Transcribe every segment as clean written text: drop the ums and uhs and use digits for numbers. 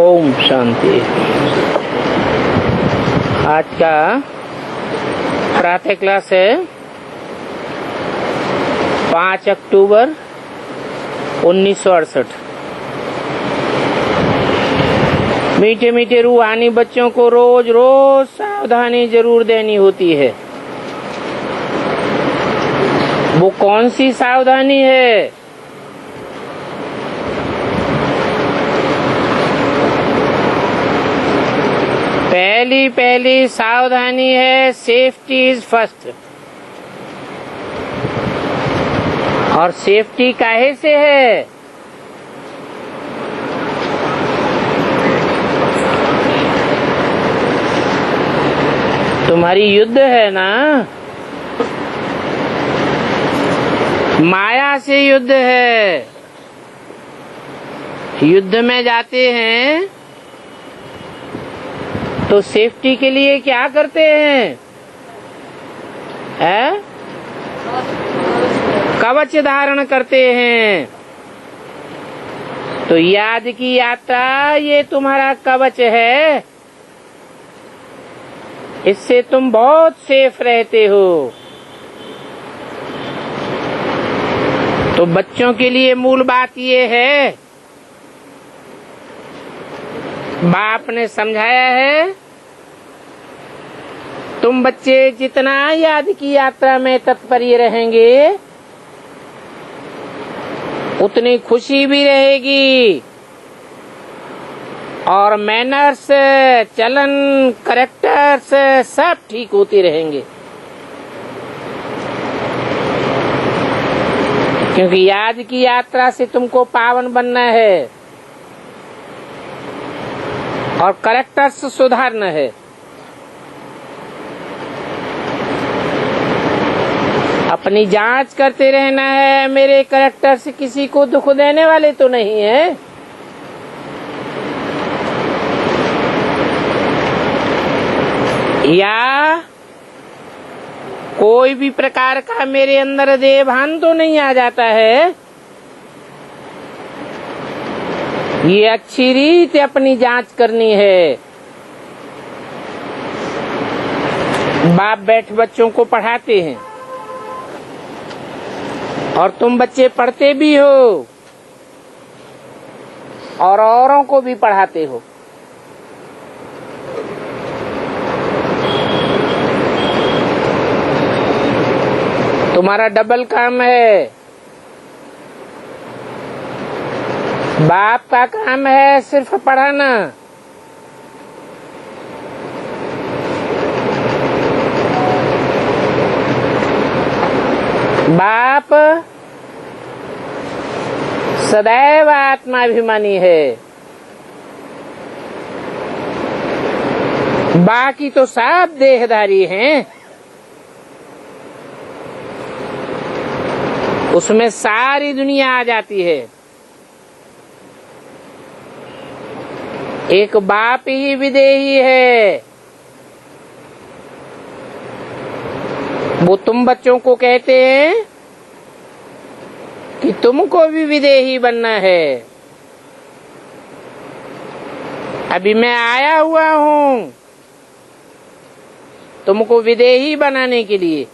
ओम शांति। आज का प्रातः क्लास है 5 अक्टूबर 1968। मीठे मीठे रूहानी बच्चों को रोज रोज सावधानी जरूर देनी होती है। वो कौन सी सावधानी है? पहली सावधानी है सेफ्टी इज फर्स्ट। और सेफ्टी काहे से है? तुम्हारी युद्ध है ना, माया से युद्ध है। युद्ध में जाते हैं तो सेफ्टी के लिए क्या करते हैं? कवच धारण करते हैं। तो याद की यात्रा ये तुम्हारा कवच है। इससे तुम बहुत सेफ रहते हो। तो बच्चों के लिए मूल बात ये है, बाप ने समझाया है, तुम बच्चे जितना याद की यात्रा में तत्पर रहेंगे उतनी खुशी भी रहेगी और मैनर्स, चलन, कैरेक्टर्स सब ठीक होते रहेंगे। क्योंकि याद की यात्रा से तुमको पावन बनना है और कैरेक्टर्स सुधारना है। अपनी जांच करते रहना है, मेरे कैरेक्टर्स किसी को दुख देने वाले तो नहीं है। या कोई भी प्रकार का मेरे अंदर देभान तो नहीं आ जाता है। ये अच्छी रीत अपनी जांच करनी है। बाप बैठ बच्चों को पढ़ाते हैं और तुम बच्चे पढ़ते भी हो और औरों को भी पढ़ाते हो। तुम्हारा डबल काम है। बाप का काम है सिर्फ पढ़ाना, बाप सदैव आत्माभिमानी है। बाकी तो सब देहधारी हैं। उसमें सारी दुनिया आ जाती है। एक बाप ही विदेही है। वो तुम बच्चों को कहते हैं कि तुमको भी विदेही बनना है। अभी मैं आया हुआ हूँ तुमको विदेही बनाने के लिए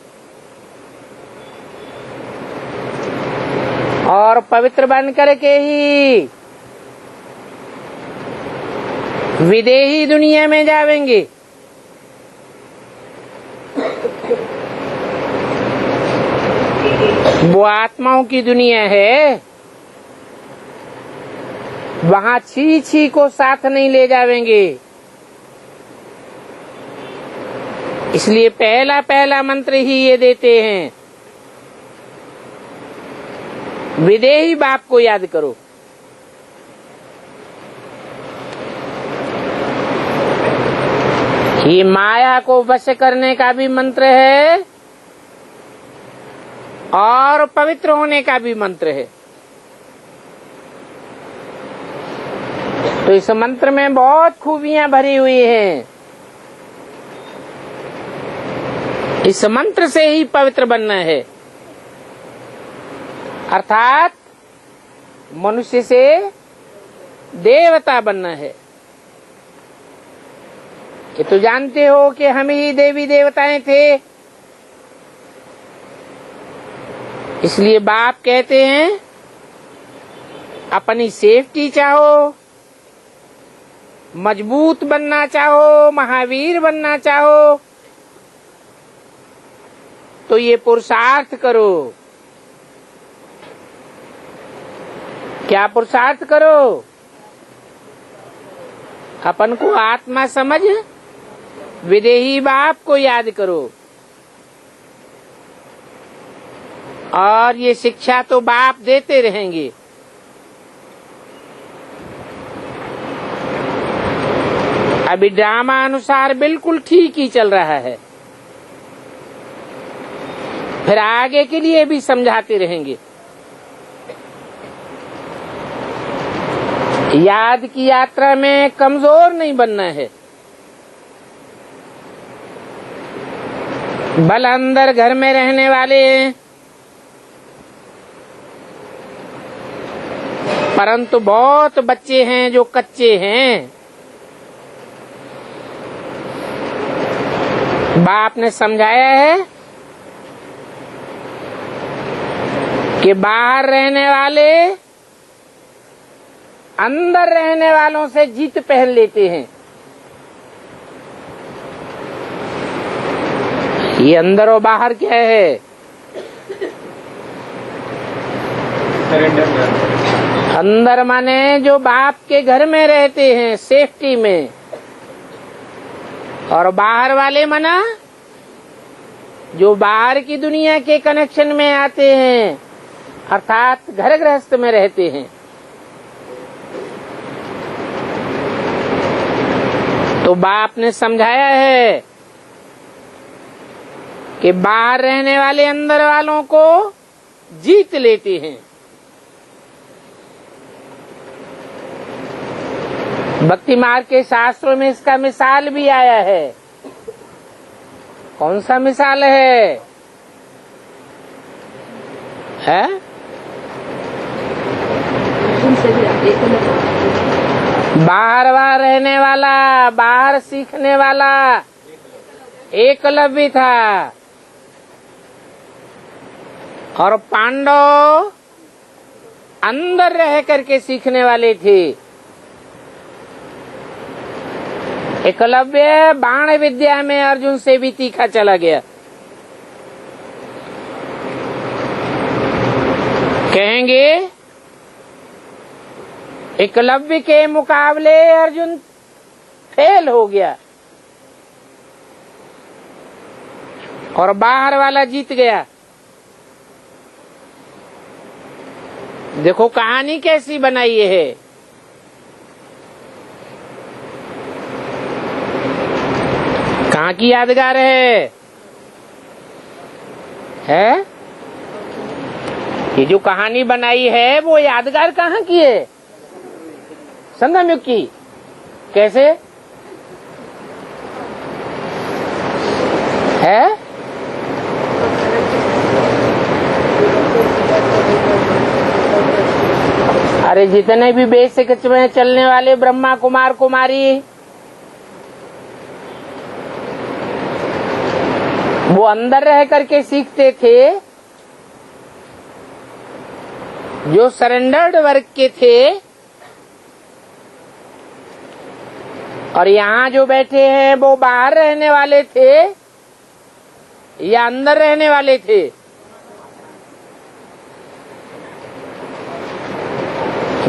और पवित्र बन करके ही विदेही दुनिया में जावेंगे। वो आत्माओं की दुनिया है, वहाँ छी छी को साथ नहीं ले जावेंगे। इसलिए पहला मंत्र ही ये देते हैं, विदेही बाप को याद करो। ये माया को वश करने का भी मंत्र है और पवित्र होने का भी मंत्र है। तो इस मंत्र में बहुत खूबियां भरी हुई हैं। इस मंत्र से ही पवित्र बनना है, अर्थात मनुष्य से देवता बनना है। ये तो जानते हो कि हम ही देवी देवताएं थे। इसलिए बाप कहते हैं अपनी सेफ्टी चाहो, मजबूत बनना चाहो, महावीर बनना चाहो तो ये पुरुषार्थ करो। क्या पुरुषार्थ करो? अपन को आत्मा समझ विदेही बाप को याद करो। और ये शिक्षा तो बाप देते रहेंगे। अभी ड्रामा अनुसार बिल्कुल ठीक ही चल रहा है, फिर आगे के लिए भी समझाते रहेंगे। याद की यात्रा में कमजोर नहीं बनना है। बल अंदर घर में रहने वाले हैं, परंतु बहुत बच्चे हैं जो कच्चे हैं। बाप ने समझाया है कि बाहर रहने वाले अंदर रहने वालों से जीत पहन लेते हैं। ये अंदर और बाहर क्या है? अंदर माने जो बाप के घर में रहते हैं सेफ्टी में, और बाहर वाले माना जो बाहर की दुनिया के कनेक्शन में आते हैं, अर्थात घर गृहस्थ में रहते हैं। तो बाप ने समझाया है कि बाहर रहने वाले अंदर वालों को जीत लेते हैं। भक्ति मार्ग के शास्त्रों में इसका मिसाल भी आया है। कौन सा मिसाल है? बाहर वहां रहने वाला, बाहर सीखने वाला एकलव्य था, और पांडव अंदर रह करके सीखने वाले थे। एकलव्य बाण विद्या में अर्जुन से भी तीखा चला गया। कहेंगे एकलव्य के मुकाबले अर्जुन फेल हो गया और बाहर वाला जीत गया। देखो कहानी कैसी बनाई है। कहाँ की यादगार है? ये जो कहानी बनाई है वो यादगार कहाँ की है? संगम युग की। कैसे है? अरे जितने भी बेसिक में चलने वाले ब्रह्मा कुमार कुमारी, वो अंदर रह करके सीखते थे। जो सरेंडर्ड वर्ग के थे, और यहाँ जो बैठे हैं वो बाहर रहने वाले थे या अंदर रहने वाले थे?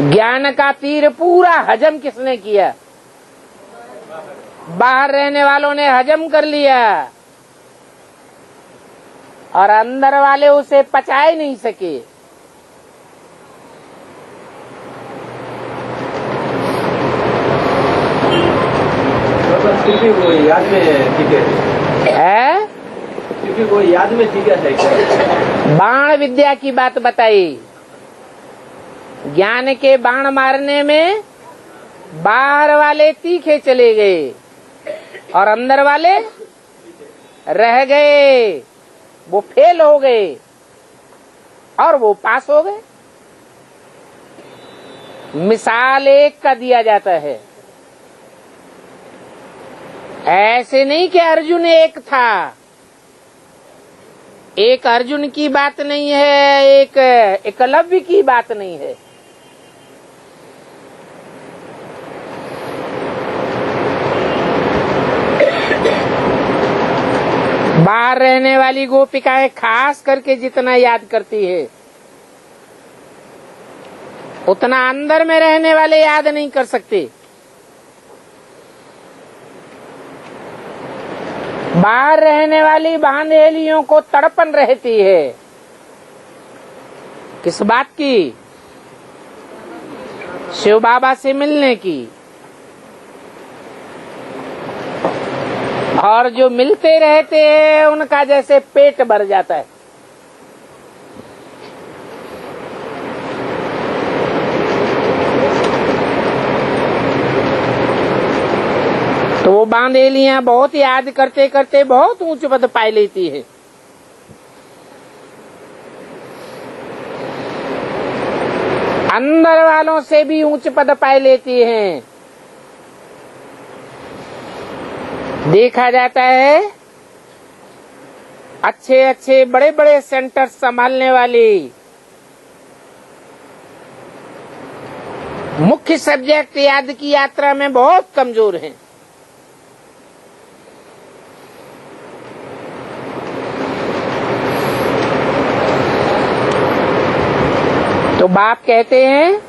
ज्ञान का तीर पूरा हजम किसने किया? बाहर रहने वालों ने हजम कर लिया, और अंदर वाले उसे पचा ही नहीं सके। वो याद में ठीक है? क्योंकि वो याद में ठीक है। बाण विद्या की बात बताई। ज्ञान के बाण मारने में बाहर वाले तीखे चले गए और अंदर वाले रह गए। वो फेल हो गए और वो पास हो गए। मिसाल एक का दिया जाता है। ऐसे नहीं कि अर्जुन एक था, एक अर्जुन की बात नहीं है, एक एकलव्य की बात नहीं है। बाहर रहने वाली गोपिकाएं खास करके जितना याद करती है उतना अंदर में रहने वाले याद नहीं कर सकते। बाहर रहने वाली बांधेलियों को तड़पन रहती है, किस बात की? शिव बाबा से मिलने की। और जो मिलते रहते हैं उनका जैसे पेट भर जाता है। तो वो बांधेलियां बहुत याद करते करते बहुत ऊंच पद पा लेती है। अंदर वालों से भी ऊंच पद पा लेती हैं। देखा जाता है अच्छे अच्छे बड़े बड़े सेंटर संभालने वाली मुख्य सब्जेक्ट याद की यात्रा में बहुत कमजोर हैं। तो बाप कहते हैं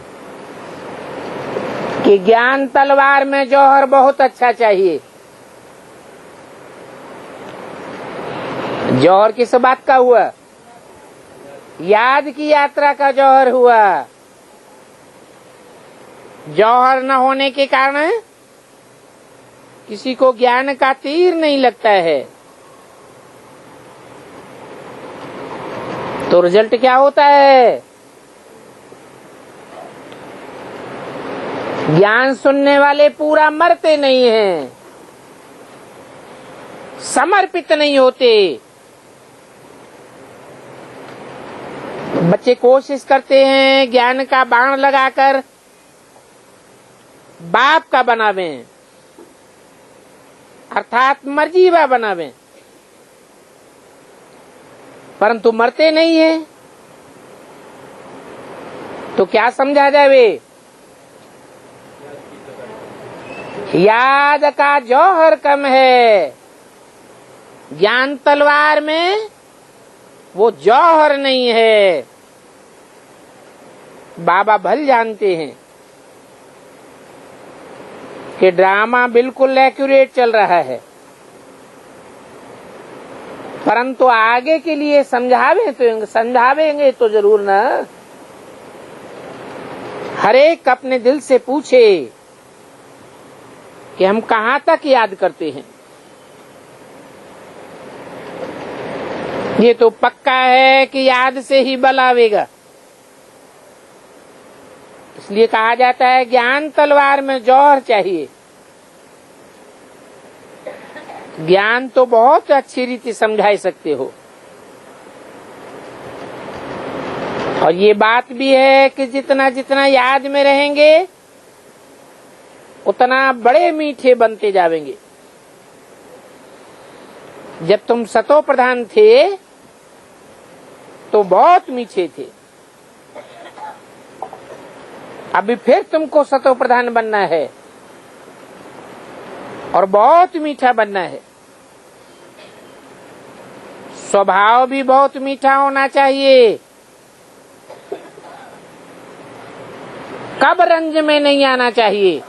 कि ज्ञान तलवार में जौहर बहुत अच्छा चाहिए। जौहर किस बात का हुआ? याद की यात्रा का जौहर हुआ। जौहर न होने के कारण किसी को ज्ञान का तीर नहीं लगता है। तो रिजल्ट क्या होता है? ज्ञान सुनने वाले पूरा मरते नहीं हैं, समर्पित नहीं होते। बच्चे कोशिश करते हैं ज्ञान का बाण लगाकर बाप का बनावें, अर्थात मर्जीवा बनावें, परंतु मरते नहीं है। तो क्या समझा जावे? याद का जौहर कम है, ज्ञान तलवार में वो जौहर नहीं है। बाबा भल जानते हैं कि ड्रामा बिल्कुल एक्यूरेट चल रहा है, परंतु आगे के लिए समझावेंगे तो जरूर ना। हर एक अपने दिल से पूछे कि हम कहाँ तक याद करते हैं। ये तो पक्का है कि याद से ही बल आवेगा। इसलिए कहा जाता है ज्ञान तलवार में जौहर चाहिए। ज्ञान तो बहुत अच्छी रीति समझा सकते हो, और ये बात भी है कि जितना जितना याद में रहेंगे उतना बड़े मीठे बनते जावेंगे। जब तुम सतो प्रधान थे तो बहुत मीठे थे, अभी फिर तुमको सतो प्रधान बनना है और बहुत मीठा बनना है। स्वभाव भी बहुत मीठा होना चाहिए, कब रंज में नहीं आना चाहिए।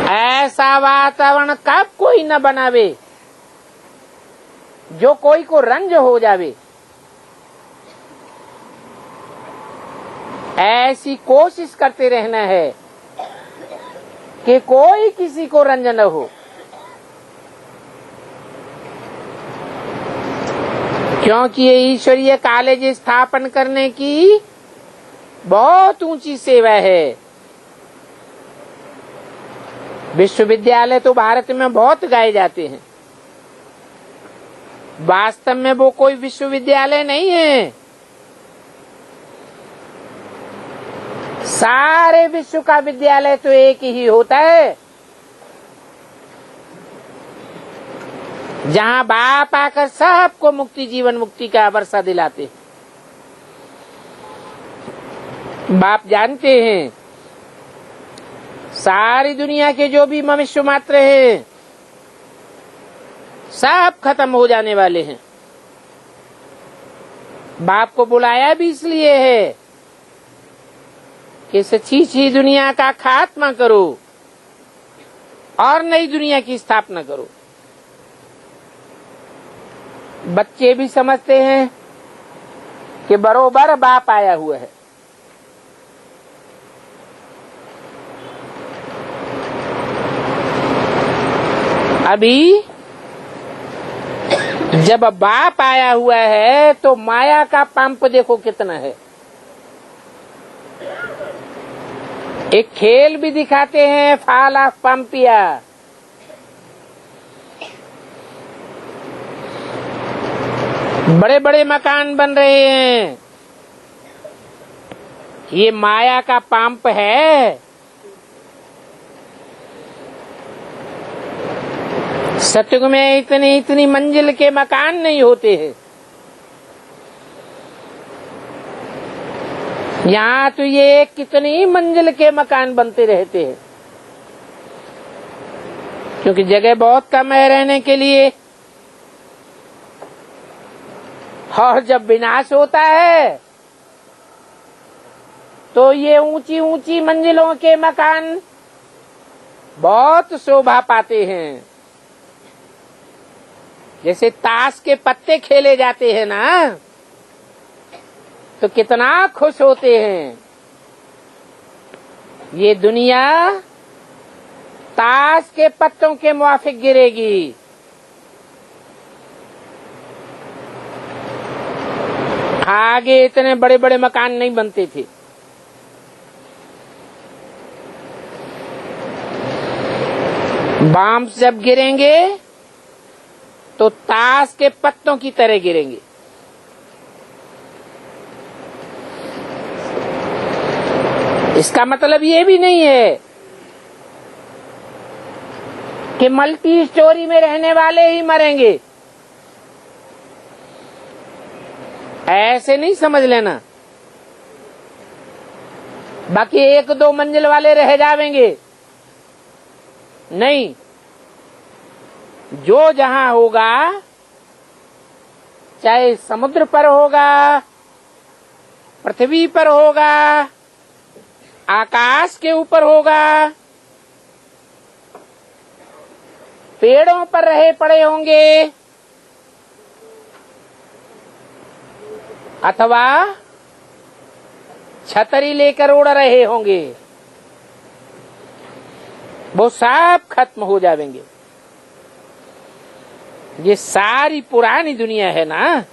ऐसा वातावरण कब कोई न बनावे जो कोई को रंज हो जावे। ऐसी कोशिश करते रहना है कि कोई किसी को रंज न हो, क्योंकि ये ईश्वरीय कॉलेज स्थापन करने की बहुत ऊंची सेवा है। विश्वविद्यालय तो भारत में बहुत गाए जाते हैं, वास्तव में वो कोई विश्वविद्यालय नहीं है। सारे विश्व का विद्यालय तो एक ही होता है, जहां बाप आकर सबको मुक्ति, जीवन मुक्ति का वर्षा दिलाते। बाप जानते हैं सारी दुनिया के जो भी मनुष्य मात्र हैं सब खत्म हो जाने वाले हैं। बाप को बुलाया भी इसलिए है कि इस अच्छी दुनिया का खात्मा करो और नई दुनिया की स्थापना करो। बच्चे भी समझते हैं कि बरोबर बाप आया हुआ है। अभी जब बाप आया हुआ है तो माया का पंप देखो कितना है। एक खेल भी दिखाते हैं, फॉल ऑफ पंपिया। बड़े बड़े मकान बन रहे हैं, ये माया का पंप है। सतयुग में इतनी मंजिल के मकान नहीं होते हैं। यहाँ तो ये कितनी मंजिल के मकान बनते रहते हैं, क्योंकि जगह बहुत कम है रहने के लिए। और जब विनाश होता है तो ये ऊंची ऊंची मंजिलों के मकान बहुत शोभा पाते हैं। जैसे ताश के पत्ते खेले जाते हैं ना, तो कितना खुश होते हैं। ये दुनिया ताश के पत्तों के मुआफिक गिरेगी। आगे इतने बड़े बड़े मकान नहीं बनते थे। बम जब गिरेंगे तो ताश के पत्तों की तरह गिरेंगे। इसका मतलब ये भी नहीं है कि मल्टी स्टोरी में रहने वाले ही मरेंगे, ऐसे नहीं समझ लेना। बाकी एक दो मंजिल वाले रह जाएंगे, नहीं। जो जहां होगा, चाहे समुद्र पर होगा, पृथ्वी पर होगा, आकाश के ऊपर होगा, पेड़ों पर रहे पड़े होंगे, अथवा छतरी लेकर उड़ रहे होंगे, वो सब खत्म हो जाएंगे। ये सारी पुरानी दुनिया है ना,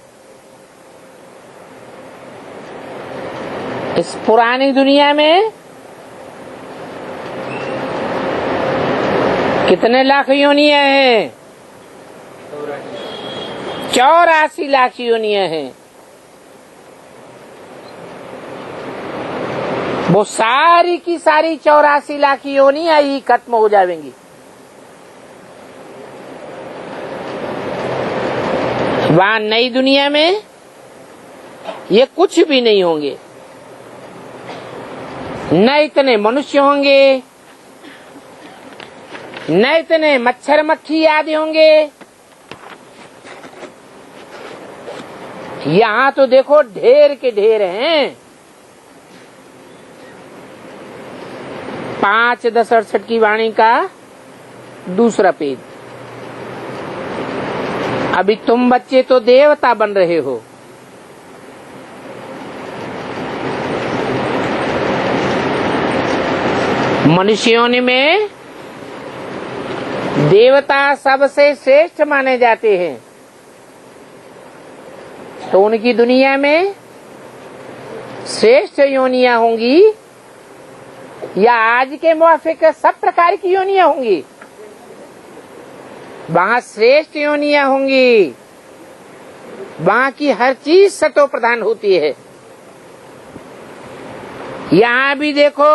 इस पुरानी दुनिया में कितने लाख योनियां हैं? 84 लाख योनियां हैं। वो सारी की सारी 84 लाख योनियां ही खत्म हो जाएंगी। वहां नई दुनिया में ये कुछ भी नहीं होंगे। न इतने मनुष्य होंगे, न इतने मच्छर मक्खी आदि होंगे। यहाँ तो देखो ढेर के ढेर हैं। 5:10:68 की वाणी का दूसरा पेज। अभी तुम बच्चे तो देवता बन रहे हो। मनुष्यों में देवता सबसे श्रेष्ठ माने जाते हैं, तो उनकी दुनिया में श्रेष्ठ योनियां होंगी या आज के मुआफिक सब प्रकार की योनियां होंगी? वहां श्रेष्ठ योनियां होंगी। वहां की हर चीज सतो प्रधान होती है। यहाँ भी देखो,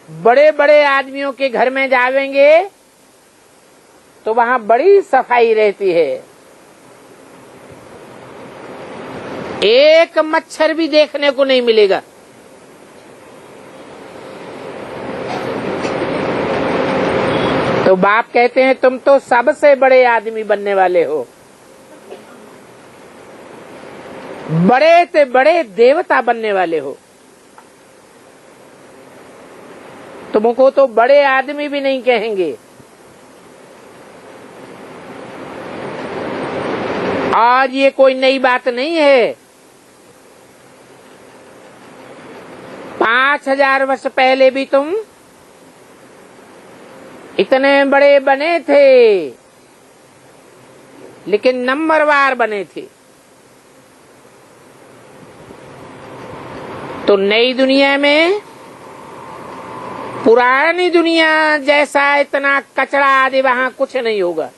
बड़े बड़े आदमियों के घर में जावेंगे तो वहां बड़ी सफाई रहती है, एक मच्छर भी देखने को नहीं मिलेगा। तो बाप कहते हैं तुम तो सबसे बड़े आदमी बनने वाले हो, बड़े से बड़े देवता बनने वाले हो। तुमको तो बड़े आदमी भी नहीं कहेंगे। आज ये कोई नई बात नहीं है। 5000 वर्ष पहले भी तुम इतने बड़े बने थे, लेकिन नंबरवार बने थे। तो नई दुनिया में पुरानी दुनिया जैसा इतना कचरा आदि वहां कुछ नहीं होगा।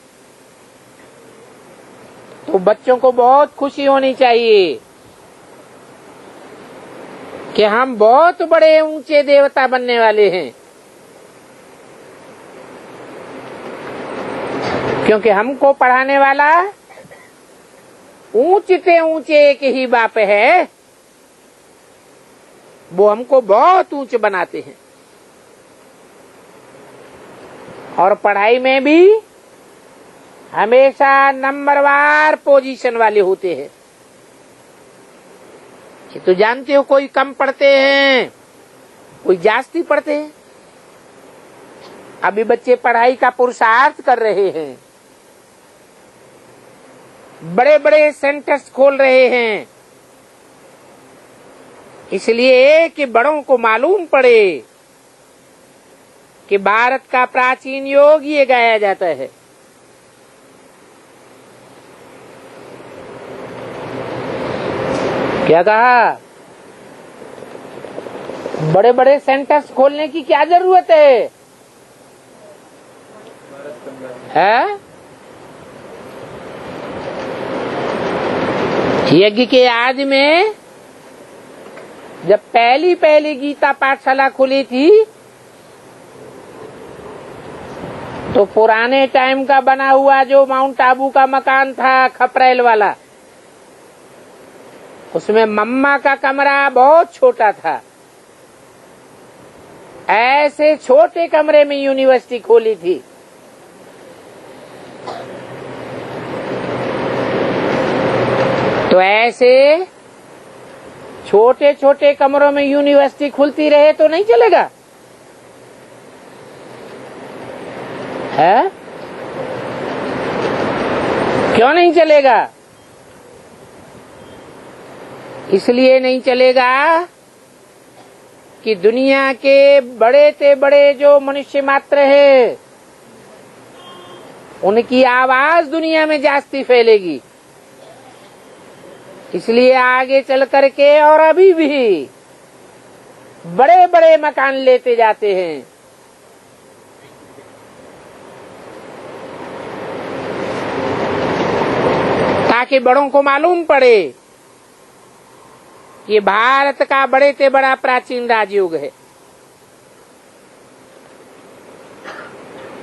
तो बच्चों को बहुत खुशी होनी चाहिए कि हम बहुत बड़े ऊंचे देवता बनने वाले हैं, क्योंकि हमको पढ़ाने वाला ऊंचे ऊंचे एक ही बाप है, वो हमको बहुत ऊंचे बनाते हैं। और पढ़ाई में भी हमेशा नंबरवार पोजीशन वाले होते हैं। ये तो जानते हो, कोई कम पढ़ते हैं, कोई जास्ती पढ़ते हैं। अभी बच्चे पढ़ाई का पुरुषार्थ कर रहे हैं, बड़े बड़े सेंटर्स खोल रहे हैं, इसलिए कि बड़ों को मालूम पड़े कि भारत का प्राचीन योग ये गाया जाता है। क्या कहा? बड़े बड़े सेंटर्स खोलने की क्या जरूरत है? यज्ञ के आदि में जब पहली गीता पाठशाला खुली थी तो पुराने टाइम का बना हुआ जो माउंट आबू का मकान था खपरेल वाला, उसमें मम्मा का कमरा बहुत छोटा था। ऐसे छोटे कमरे में यूनिवर्सिटी खोली थी। तो ऐसे छोटे छोटे कमरों में यूनिवर्सिटी खुलती रहे तो नहीं चलेगा, है? क्यों नहीं चलेगा? इसलिए नहीं चलेगा कि दुनिया के बड़े से बड़े जो मनुष्य मात्र है उनकी आवाज दुनिया में जास्ती फैलेगी। इसलिए आगे चल करके और अभी भी बड़े बड़े मकान लेते जाते हैं। ताकि बड़ों को मालूम पड़े ये भारत का बड़े से बड़ा प्राचीन राजयोग है,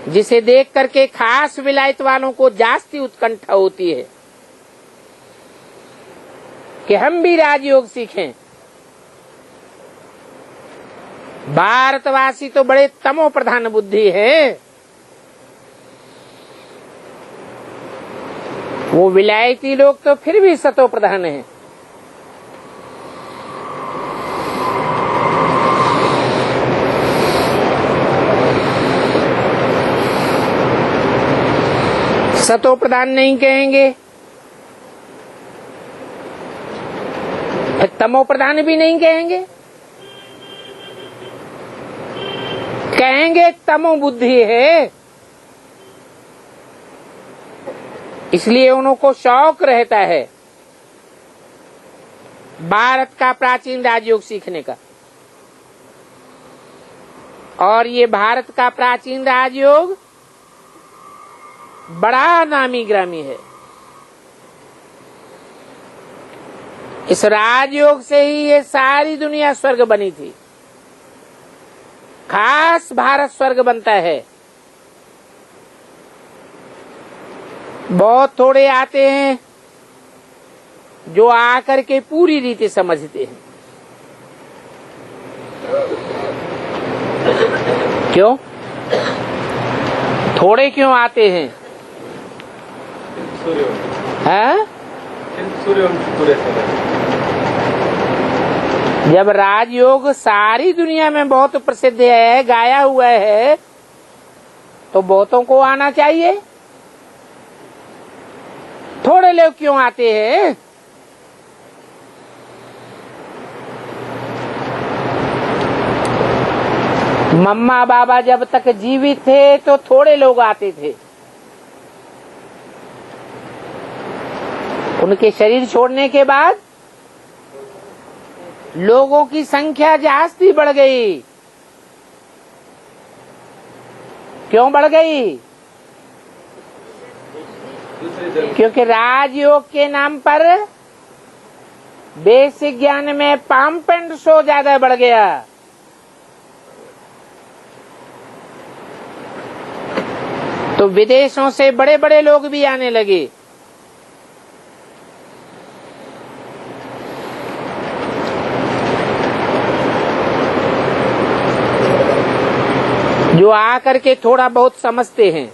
जिसे देख करके खास विलायत वालों को जास्ती उत्कंठा होती है कि हम भी राजयोग सीखें। भारतवासी तो बड़े तमो प्रधान बुद्धि है, वो विलायती लोग तो फिर भी सतो प्रधान हैं। सतो प्रधान नहीं कहेंगे, तमो प्रधान भी नहीं कहेंगे, कहेंगे तमो बुद्धि है। इसलिए उनको शौक रहता है भारत का प्राचीन राजयोग सीखने का। और ये भारत का प्राचीन राजयोग बड़ा नामी ग्रामी है। इस राजयोग से ही ये सारी दुनिया स्वर्ग बनी थी। खास भारत स्वर्ग बनता है। बहुत थोड़े आते हैं जो आकर के पूरी रीति समझते हैं। क्यों? थोड़े क्यों आते हैं? हैं? जब राजयोग सारी दुनिया में बहुत प्रसिद्ध है, गाया हुआ है, तो बहुतों को आना चाहिए। थोड़े लोग क्यों आते हैं? मम्मा बाबा जब तक जीवित थे तो थोड़े लोग आते थे। उनके शरीर छोड़ने के बाद लोगों की संख्या जास्ती बढ़ गई। क्यों बढ़ गई? क्योंकि राजयोग के नाम पर बेसिक ज्ञान में पंप एंड शो ज्यादा बढ़ गया। तो विदेशों से बड़े बड़े लोग भी आने लगे। जो आकर के थोड़ा बहुत समझते हैं।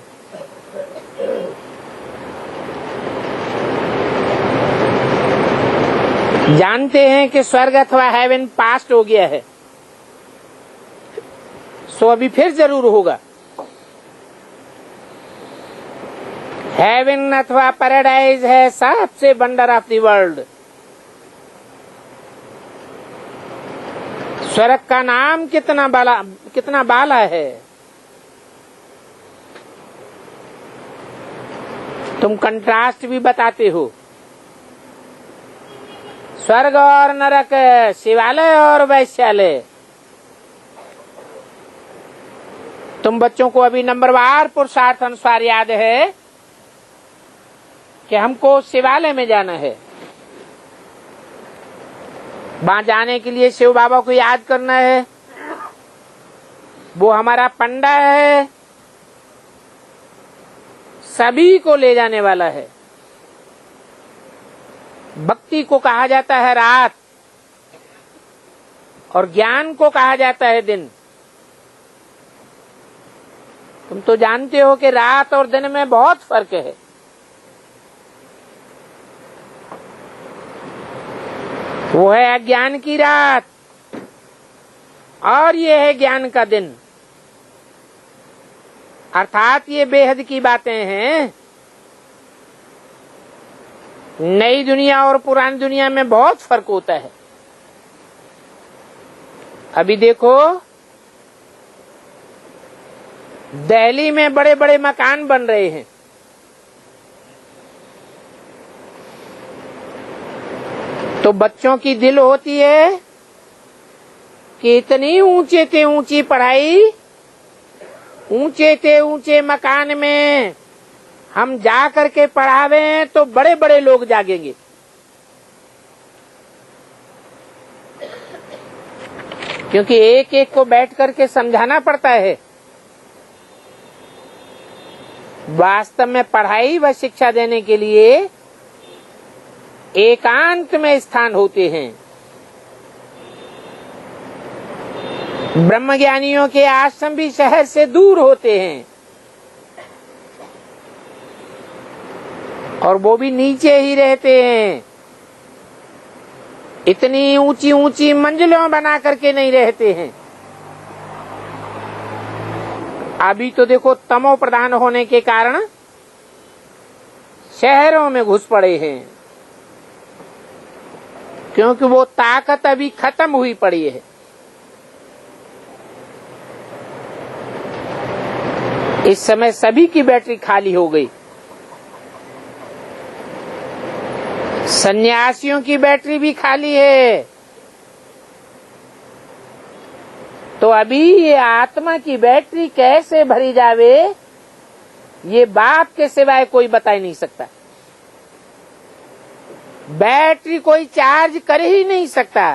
जानते हैं कि स्वर्ग अथवा हेवन पास्ट हो गया है, सो अभी फिर जरूर होगा। हेवन अथवा पैराडाइज है सबसे वंडर ऑफ द वर्ल्ड। स्वर्ग का नाम कितना बाला है। तुम कंट्रास्ट भी बताते हो। स्वर्ग और नरक, शिवालय और वैश्यालय। तुम बच्चों को अभी नंबरवार पुरुषार्थ अनुसार याद है कि हमको शिवालय में जाना है। वहां जाने के लिए शिव बाबा को याद करना है। वो हमारा पंडा है, सभी को ले जाने वाला है। भक्ति को कहा जाता है रात और ज्ञान को कहा जाता है दिन। तुम तो जानते हो कि रात और दिन में बहुत फर्क है। वो है अज्ञान की रात और ये है ज्ञान का दिन। अर्थात ये बेहद की बातें हैं। नई दुनिया और पुरानी दुनिया में बहुत फर्क होता है। अभी देखो, दिल्ली में बड़े बड़े मकान बन रहे हैं। तो बच्चों की दिल होती है कि इतनी ऊंचे से ऊंची पढ़ाई, ऊंचे से ऊंचे मकान में हम जा करके पढ़ावे तो बड़े बड़े लोग जागेंगे। क्योंकि एक एक को बैठ करके समझाना पड़ता है। वास्तव में पढ़ाई व शिक्षा देने के लिए एकांत में स्थान होते हैं। ब्रह्मज्ञानियों के आश्रम भी शहर से दूर होते हैं और वो भी नीचे ही रहते हैं। इतनी ऊंची ऊंची मंजिलों बना करके नहीं रहते हैं। अभी तो देखो, तमो प्रधान होने के कारण शहरों में घुस पड़े हैं, क्योंकि वो ताकत अभी खत्म हुई पड़ी है। इस समय सभी की बैटरी खाली हो गई। सन्यासियों की बैटरी भी खाली है। तो अभी ये आत्मा की बैटरी कैसे भरी जावे, ये बाप के सिवाय कोई बता ही नहीं सकता। बैटरी कोई चार्ज कर ही नहीं सकता।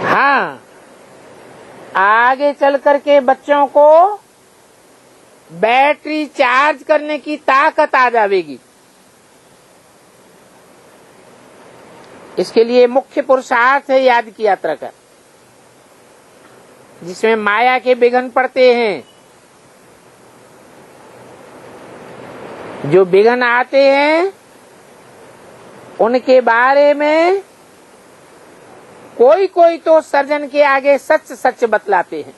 हाँ, आगे चल करके बच्चों को बैटरी चार्ज करने की ताकत आ जाएगी। इसके लिए मुख्य पुरुषार्थ है याद की यात्रा का, जिसमें माया के विघ्न पड़ते हैं। जो विघ्न आते हैं उनके बारे में कोई कोई तो सर्जन के आगे सच सच बतलाते हैं,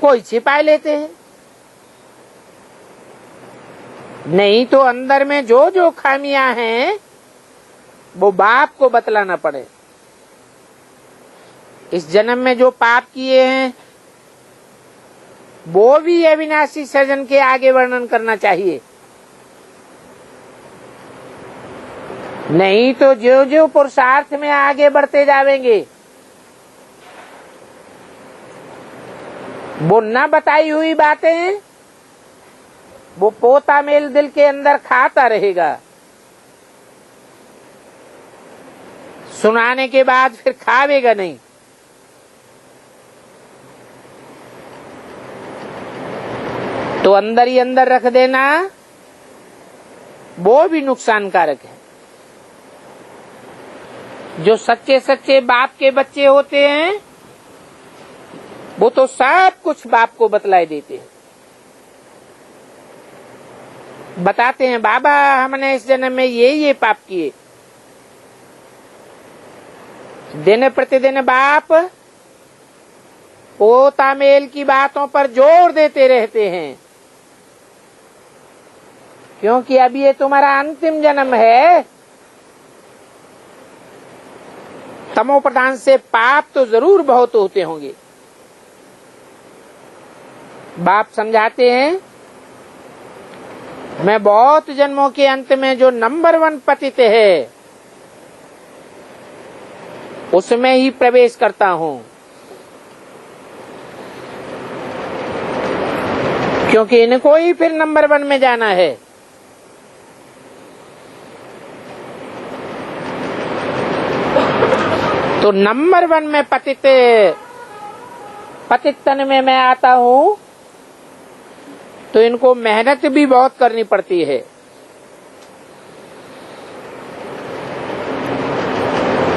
कोई छिपा लेते हैं। नहीं तो अंदर में जो जो खामियां हैं वो बाप को बतलाना पड़े। इस जन्म में जो पाप किए हैं वो भी अविनाशी सर्जन के आगे वर्णन करना चाहिए। नहीं तो जो जो पुरुषार्थ में आगे बढ़ते जावेंगे वो न बताई हुई बातें वो पोता मेल दिल के अंदर खाता रहेगा। सुनाने के बाद फिर खावेगा नहीं। तो अंदर ही अंदर रख देना वो भी नुकसानकारक है। जो सच्चे सच्चे बाप के बच्चे होते हैं वो तो सब कुछ बाप को बतलाए देते हैं। बताते हैं बाबा हमने इस जन्म में ये पाप किए। दिन प्रतिदिन बाप पोता मेल की बातों पर जोर देते रहते हैं, क्योंकि अब ये तुम्हारा अंतिम जन्म है। तमो प्रधान से पाप तो जरूर बहुत होते होंगे। बाप समझाते हैं मैं बहुत जन्मों के अंत में जो नंबर 1 पतित है उसमें ही प्रवेश करता हूं, क्योंकि इनको ही फिर नंबर 1 में जाना है। तो नंबर 1 में पतित तन में मैं आता हूं तो इनको मेहनत भी बहुत करनी पड़ती है।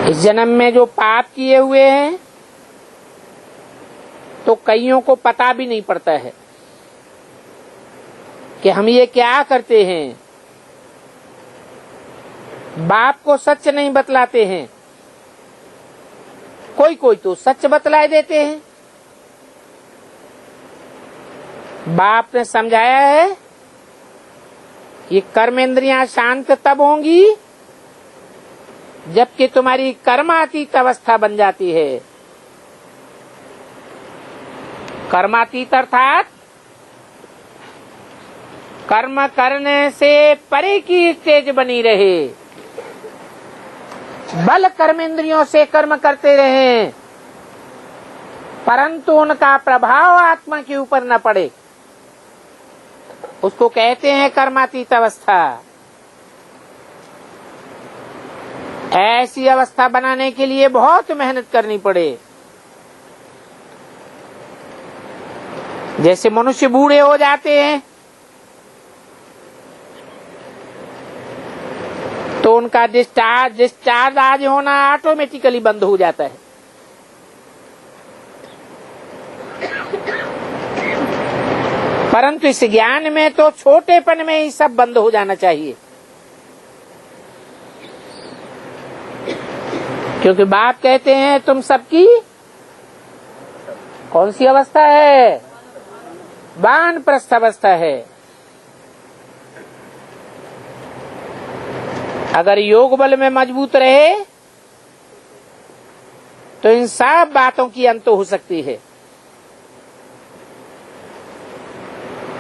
इस जन्म में जो पाप किए हुए हैं तो कईयों को पता भी नहीं पड़ता है कि हम ये क्या करते हैं। बाप को सच नहीं बतलाते हैं, कोई कोई तो सच बतलाए देते हैं। बाप ने समझाया है ये कर्मेंद्रियां शांत तब होंगी जबकि तुम्हारी कर्मातीत अवस्था बन जाती है। कर्मातीत अर्थात कर्म करने से परे की स्टेज बनी रहे। बल कर्मेंद्रियों से कर्म करते रहे परंतु उनका प्रभाव आत्मा के ऊपर न पड़े, उसको कहते हैं कर्मातीत अवस्था। ऐसी अवस्था बनाने के लिए बहुत मेहनत करनी पड़े। जैसे मनुष्य बूढ़े हो जाते हैं तो उनका डिस्चार्ज आज होना ऑटोमेटिकली बंद हो जाता है। परंतु इस ज्ञान में तो छोटेपन में ही सब बंद हो जाना चाहिए, क्योंकि बाप कहते हैं तुम सबकी कौन सी अवस्था है? वानप्रस्थ अवस्था है। अगर योग बल में मजबूत रहे तो इन सब बातों की अंत हो सकती है।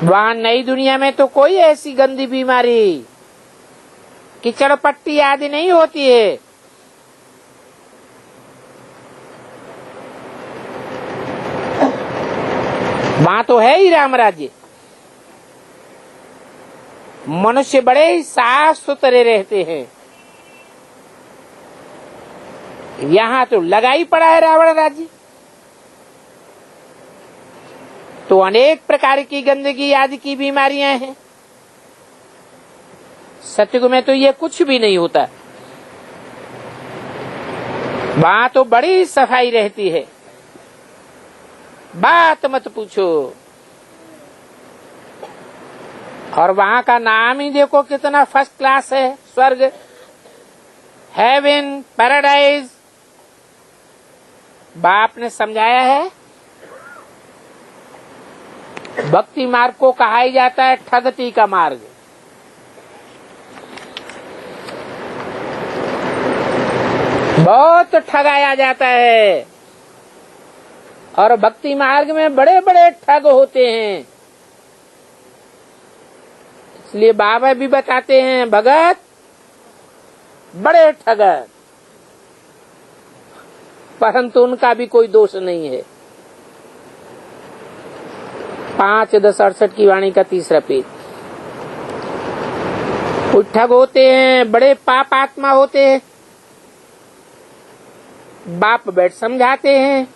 वहां नई दुनिया में तो कोई ऐसी गंदी बीमारी कीचड़ पट्टी आदि नहीं होती है। वहां तो है ही राम राज्य। मनुष्य बड़े ही साफ सुथरे रहते हैं। यहाँ तो लगा ही पड़ा है रावण राज्य। तो अनेक प्रकार की गंदगी आदि की बीमारियां हैं। सतयुग में तो ये कुछ भी नहीं होता। वहां तो बड़ी सफाई रहती है, बात मत पूछो। और वहां का नाम ही देखो कितना फर्स्ट क्लास है। स्वर्ग, हेवन, पैराडाइज। बाप ने समझाया है। भक्ति मार्ग को कहा ही जाता है ठगती का मार्ग। बहुत ठगाया जाता है। और भक्ति मार्ग में बड़े बड़े ठग होते हैं। इसलिए बाबा भी बताते हैं भगत बड़े ठगत, परंतु उनका भी कोई दोष नहीं है। 5-10-68 की वाणी का 3रा पेज। कुछ ठग होते हैं, बड़े पाप आत्मा होते हैं। बाप बैठ समझाते हैं,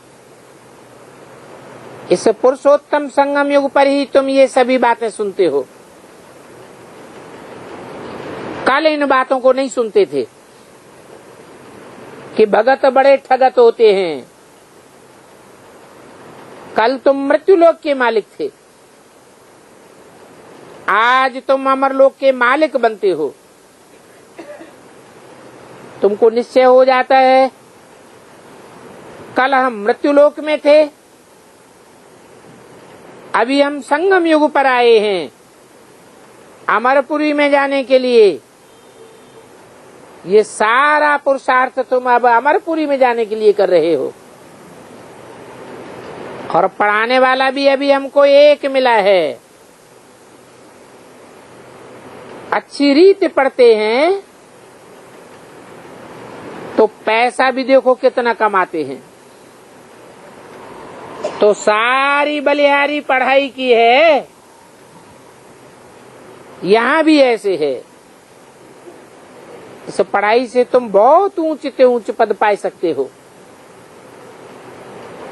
इस पुरुषोत्तम संगम युग पर ही तुम ये सभी बातें सुनते हो। कल इन बातों को नहीं सुनते थे कि भगत बड़े ठगत होते हैं। कल तुम मृत्युलोक के मालिक थे, आज तुम अमरलोक के मालिक बनते हो। तुमको निश्चय हो जाता है कल हम मृत्युलोक में थे, अभी हम संगम युग पर आए हैं अमरपुरी में जाने के लिए। ये सारा पुरुषार्थ तुम अब अमरपुरी में जाने के लिए कर रहे हो। और पढ़ाने वाला भी अभी हमको एक मिला है। अच्छी रीत पढ़ते हैं तो पैसा भी देखो कितना कमाते हैं। तो सारी बलिहारी पढ़ाई की है, यहाँ भी ऐसे है। इस पढ़ाई से तुम बहुत ऊंचे से ऊंचे पद पा सकते हो,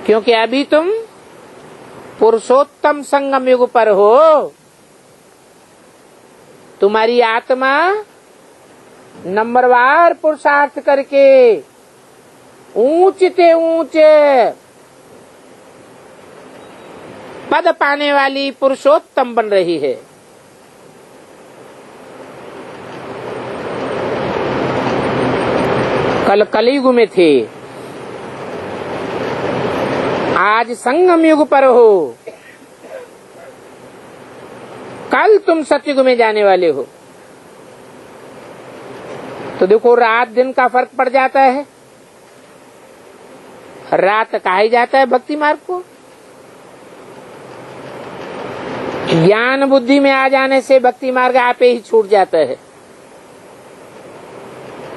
क्योंकि अभी तुम पुरुषोत्तम संगम युग पर हो। तुम्हारी आत्मा नंबरवार पुरुषार्थ करके ऊंचे से ऊंचे पद पाने वाली पुरुषोत्तम बन रही है। कल कलयुग में थे, आज संगम युग पर हो। कल तुम सतयुग में जाने वाले हो। तो देखो रात दिन का फर्क पड़ जाता है। रात कहा ही जाता है भक्ति मार्ग को। ज्ञान बुद्धि में आ जाने से भक्ति मार्ग आपे ही छूट जाता है।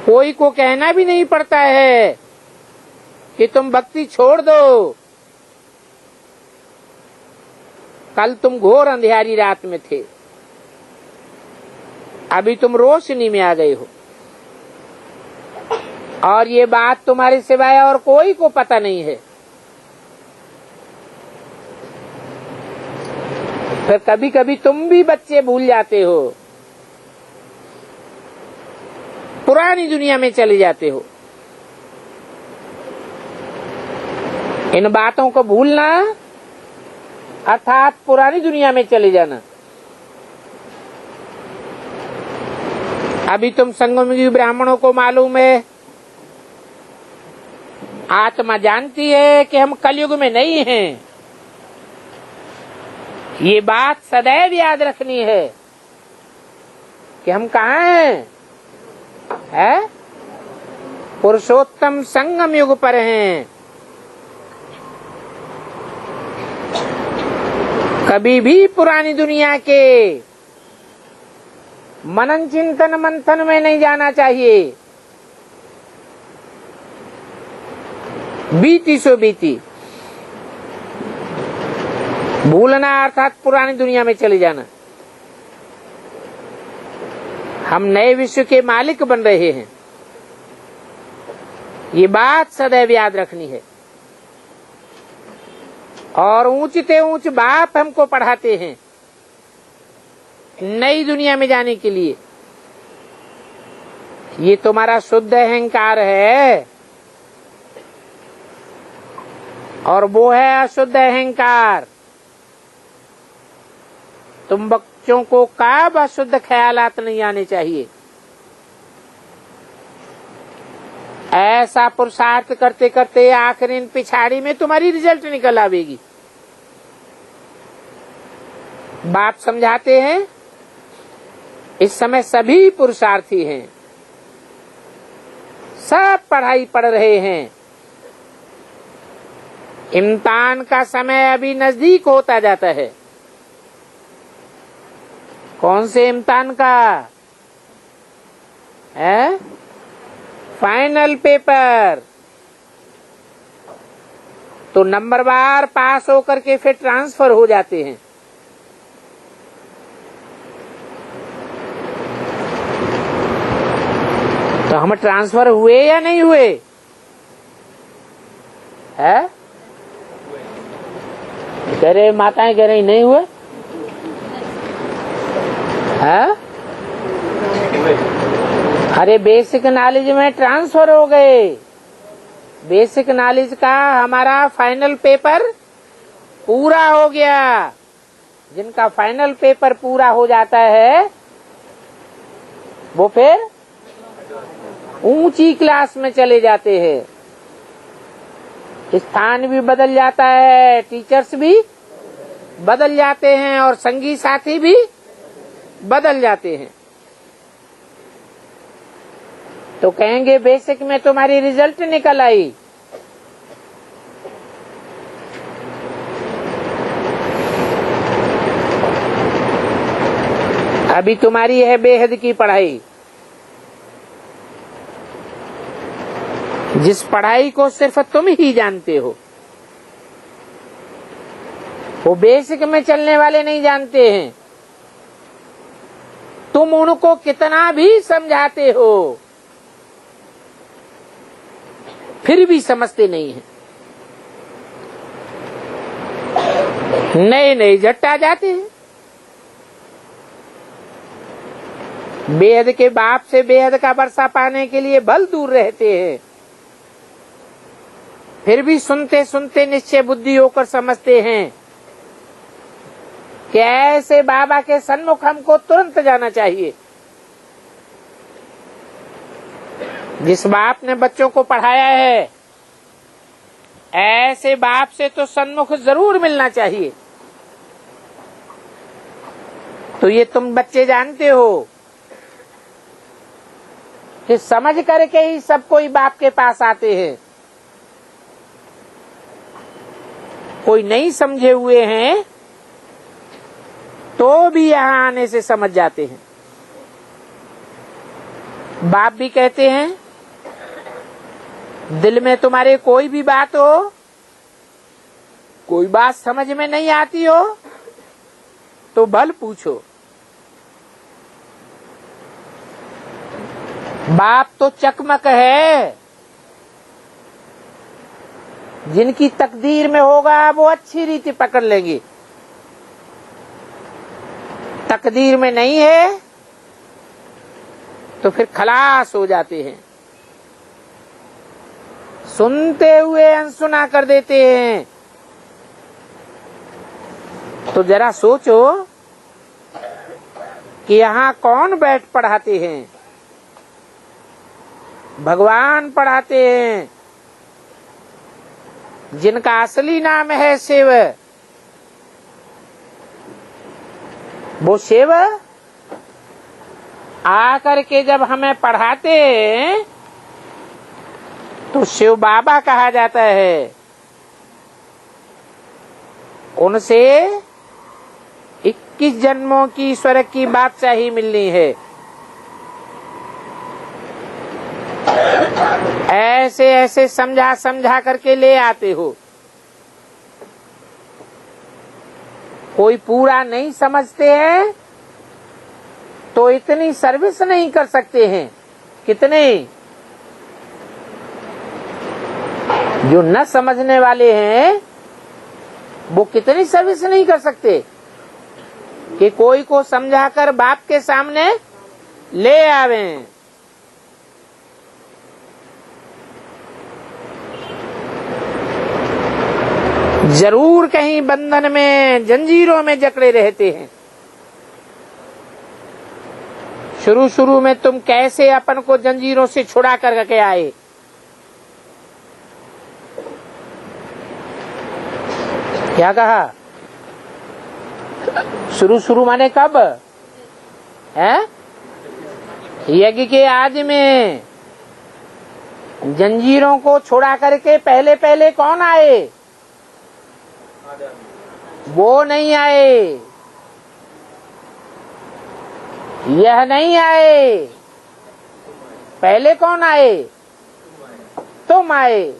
कोई को कहना भी नहीं पड़ता है कि तुम भक्ति छोड़ दो। कल तुम घोर अंधेरी रात में थे, अभी तुम रोशनी में आ गए हो। और ये बात तुम्हारे सिवाय और कोई को पता नहीं है। फिर कभी कभी तुम भी बच्चे भूल जाते हो, पुरानी दुनिया में चले जाते हो। इन बातों को भूलना अर्थात पुरानी दुनिया में चले जाना। अभी तुम संगमयुगी ब्राह्मणों को मालूम है, आत्मा जानती है कि हम कलयुग में नहीं हैं। ये बात सदैव याद रखनी है कि हम कहाँ हैं? है? पुरुषोत्तम संगम युग पर हैं। कभी भी पुरानी दुनिया के मनन चिंतन मंथन में नहीं जाना चाहिए। बीती सो बीती, भूलना अर्थात पुरानी दुनिया में चले जाना। हम नए विश्व के मालिक बन रहे हैं, ये बात सदैव याद रखनी है। और ऊंचते ऊंच बाप हमको पढ़ाते हैं नई दुनिया में जाने के लिए। ये तुम्हारा शुद्ध अहंकार है और वो है अशुद्ध अहंकार। तुम बच्चों को कब अशुद्ध ख्यालात नहीं आने चाहिए। ऐसा पुरुषार्थ करते करते आखिरी पिछाड़ी में तुम्हारी रिजल्ट निकल आवेगी। बाप समझाते हैं, इस समय सभी पुरुषार्थी हैं, सब पढ़ाई पढ़ रहे हैं। इम्तिहान का समय अभी नजदीक होता जाता है। कौन से इम्तिहान का है? Final paper. तो नंबरवार पास होकर के फिर ट्रांसफर हो जाते हैं। तो हम ट्रांसफर हुए या नहीं हुए? है कह रहे माताएं कह रही नहीं हुए है? अरे बेसिक नॉलेज में ट्रांसफर हो गए। बेसिक नॉलेज का हमारा फाइनल पेपर पूरा हो गया। जिनका फाइनल पेपर पूरा हो जाता है वो फिर ऊंची क्लास में चले जाते हैं। स्थान भी बदल जाता है, टीचर्स भी बदल जाते हैं और संगी साथी भी बदल जाते हैं। तो कहेंगे बेसिक में तुम्हारी रिजल्ट निकल आई। अभी तुम्हारी है बेहद की पढ़ाई, जिस पढ़ाई को सिर्फ तुम ही जानते हो। वो बेसिक में चलने वाले नहीं जानते हैं। तुम उनको कितना भी समझाते हो फिर भी समझते नहीं है। नए नए झट आ जाते हैं। बेहद के बाप से बेहद का वर्षा पाने के लिए भल दूर रहते हैं, फिर भी सुनते सुनते निश्चय बुद्धि होकर समझते हैं कि ऐसे बाबा के सन्मुख हमको तुरंत जाना चाहिए। जिस बाप ने बच्चों को पढ़ाया है ऐसे बाप से तो सन्मुख जरूर मिलना चाहिए। तो ये तुम बच्चे जानते हो कि समझ करके ही सब कोई बाप के पास आते हैं। कोई नहीं समझे हुए हैं तो भी यहाँ आने से समझ जाते हैं। बाप भी कहते हैं दिल में तुम्हारे कोई भी बात हो, कोई बात समझ में नहीं आती हो तो भल पूछो। बाप तो चकमक है, जिनकी तकदीर में होगा वो अच्छी रीति पकड़ लेंगे। तकदीर में नहीं है तो फिर खलास हो जाते हैं, सुनते हुए अनसुना कर देते हैं। तो जरा सोचो कि यहाँ कौन बैठ पढ़ाते हैं? भगवान पढ़ाते हैं, जिनका असली नाम है शिव। वो शिव आकर के जब हमें पढ़ाते हैं तो शिव बाबा कहा जाता है। उनसे 21 जन्मों की ईश्वर की बादशाही मिलनी है। ऐसे ऐसे समझा समझा करके ले आते हो। कोई पूरा नहीं समझते हैं तो इतनी सर्विस नहीं कर सकते हैं। कितने जो न समझने वाले हैं वो कितनी सर्विस नहीं कर सकते कि कोई को समझाकर बाप के सामने ले आवे। जरूर कहीं बंधन में, जंजीरों में जकड़े रहते हैं। शुरू शुरू में तुम कैसे अपन को जंजीरों से छुड़ा करके आए? क्या कहा? शुरू शुरू माने कब है? यज्ञ के आदि में जंजीरों को छुड़ा करके पहले पहले कौन आए? वो नहीं आए, यह नहीं आए। पहले कौन आए? तुम आए।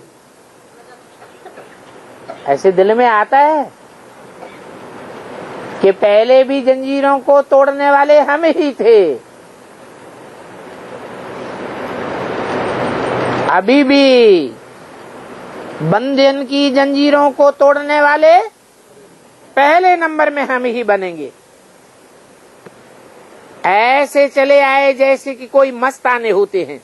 ऐसे दिल में आता है कि पहले भी जंजीरों को तोड़ने वाले हम ही थे, अभी भी बंधन की जंजीरों को तोड़ने वाले पहले नंबर में हम ही बनेंगे। ऐसे चले आए जैसे कि कोई मस्ताने होते हैं।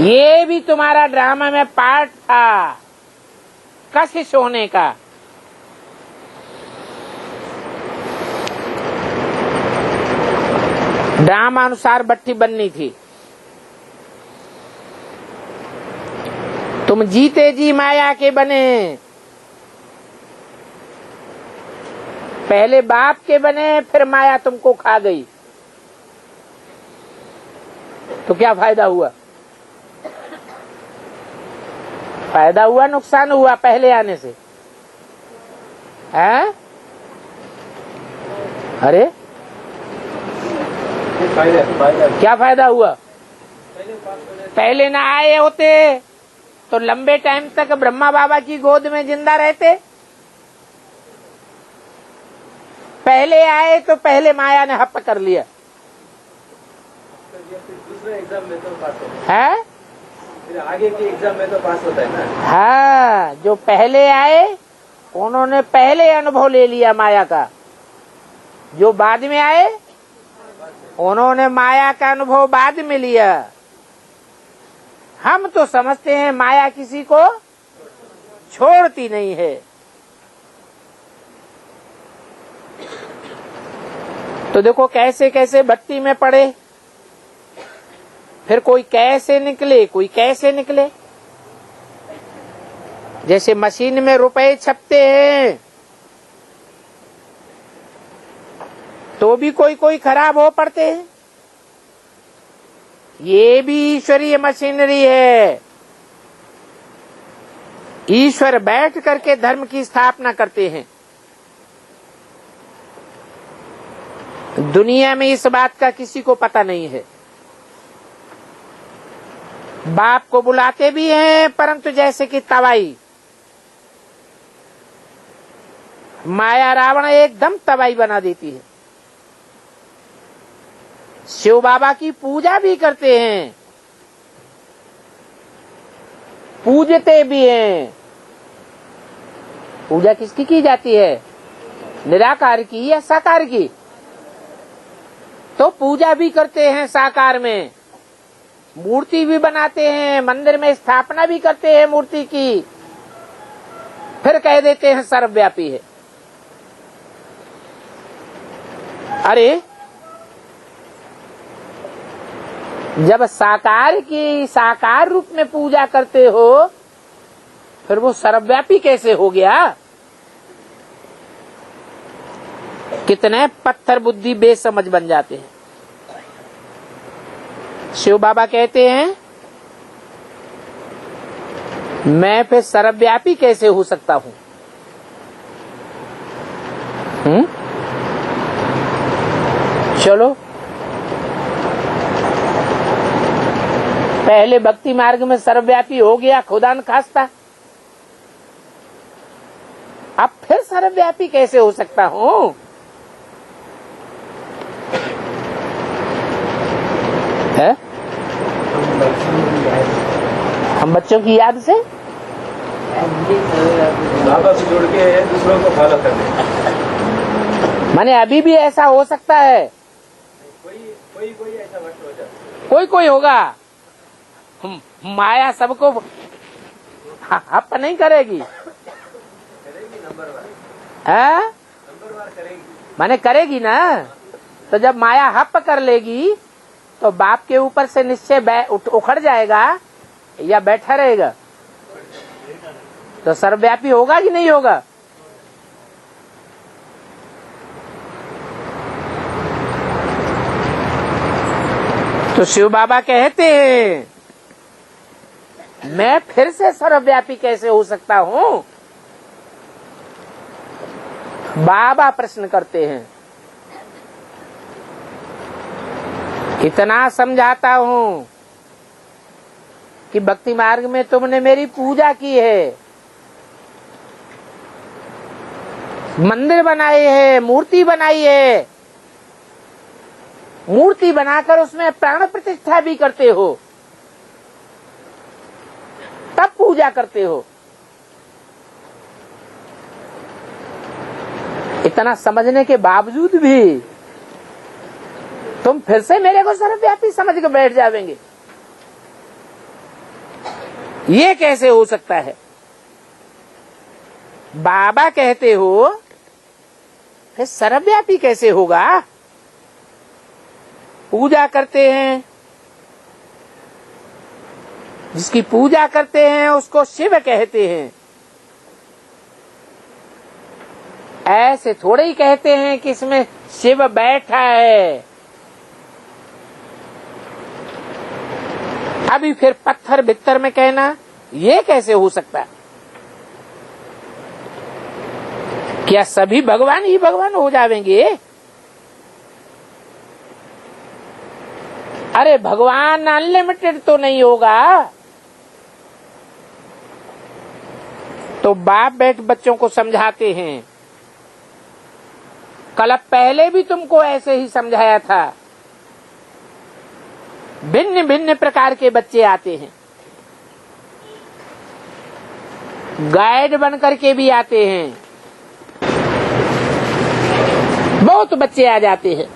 ये भी तुम्हारा ड्रामा में पार्ट था, कशिश होने का। ड्रामा अनुसार भट्टी बननी थी। तुम जीते जी माया के बने, पहले बाप के बने, फिर माया तुमको खा गई। तो क्या फायदा हुआ? फायदा हुआ, नुकसान हुआ पहले आने से? हैं? अरे क्या फायदा हुआ? पहले ना आए होते तो लंबे टाइम तक ब्रह्मा बाबा की गोद में जिंदा रहते। पहले आए तो पहले माया ने हप कर लिया। दूसरे एग्जाम में तो पास होता है, फिर आगे के एग्जाम में तो पास होता है ना। हाँ, जो पहले आए उन्होंने पहले अनुभव ले लिया माया का। जो बाद में आए उन्होंने माया का अनुभव बाद में लिया। हम तो समझते हैं माया किसी को छोड़ती नहीं है। तो देखो कैसे कैसे भट्टी में पड़े, फिर कोई कैसे निकले, कोई कैसे निकले। जैसे मशीन में रुपए छपते हैं तो भी कोई कोई खराब हो पड़ते हैं। ये भी ईश्वरीय मशीनरी है। ईश्वर बैठ करके धर्म की स्थापना करते हैं। दुनिया में इस बात का किसी को पता नहीं है। बाप को बुलाते भी हैं, परंतु जैसे कि तवाई, माया रावण एकदम तवाई बना देती है। शिव बाबा की पूजा भी करते हैं, पूजते भी हैं। पूजा किसकी की जाती है? निराकार की या साकार की? तो पूजा भी करते हैं साकार में, मूर्ति भी बनाते हैं, मंदिर में स्थापना भी करते हैं मूर्ति की, फिर कह देते हैं सर्वव्यापी है। अरे जब साकार की साकार रूप में पूजा करते हो फिर वो सर्वव्यापी कैसे हो गया? कितने पत्थर बुद्धि बेसमझ बन जाते हैं। शिव बाबा कहते हैं मैं फिर सर्वव्यापी कैसे हो सकता हूं? चलो पहले भक्ति मार्ग में सर्वव्यापी हो गया खुदा न खास्ता, अब फिर सर्वव्यापी कैसे हो सकता हूँ? है? हम बच्चों की याद से बाबा से जुड़ के दूसरों को फॉलो करने। माने अभी भी ऐसा हो सकता है, कोई ऐसा वक्त हो जाता, कोई होगा। माया सबको हप नहीं करेगी, नंबर है? करेगी। माने करेगी ना। तो जब माया हप कर लेगी तो बाप के ऊपर से निश्चय उखड़ जाएगा या बैठा रहेगा? तो सर्वव्यापी होगा कि नहीं होगा? तो शिव बाबा कहते हैं मैं फिर से सर्वव्यापी कैसे हो सकता हूँ? बाबा प्रश्न करते हैं। इतना समझाता हूँ कि भक्ति मार्ग में तुमने मेरी पूजा की है, मंदिर बनाए है, मूर्ति बनाई है, मूर्ति बनाकर उसमें प्राण प्रतिष्ठा भी करते हो, तब पूजा करते हो। इतना समझने के बावजूद भी तुम फिर से मेरे को सर्वव्यापी समझ के बैठ जावेंगे, ये कैसे हो सकता है? बाबा कहते हो फिर सर्वव्यापी कैसे होगा? पूजा करते हैं, जिसकी पूजा करते हैं उसको शिव कहते हैं। ऐसे थोड़े ही कहते हैं कि इसमें शिव बैठा है। अभी फिर पत्थर भीतर में कहना, ये कैसे हो सकता है? क्या सभी भगवान ही भगवान हो जाएंगे? अरे भगवान अनलिमिटेड तो नहीं होगा। तो बाप बैठ बच्चों को समझाते हैं। कल पहले भी तुमको ऐसे ही समझाया था। भिन्न भिन्न प्रकार के बच्चे आते हैं, गाइड बन करके भी आते हैं, बहुत बच्चे आ जाते हैं।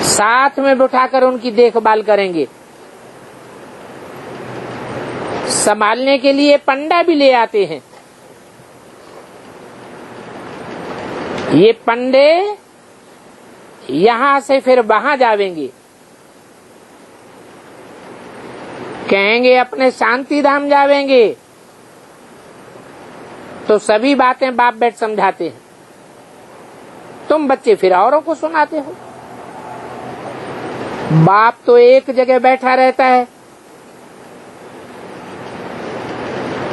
साथ में बिठाकर उनकी देखभाल करेंगे। संभालने के लिए पंडा भी ले आते हैं। ये पंडे यहां से फिर वहां जावेंगे, कहेंगे अपने शांति धाम जावेंगे। तो सभी बातें बाप बैठ समझाते हैं, तुम बच्चे फिर औरों को सुनाते हो। बाप तो एक जगह बैठा रहता है,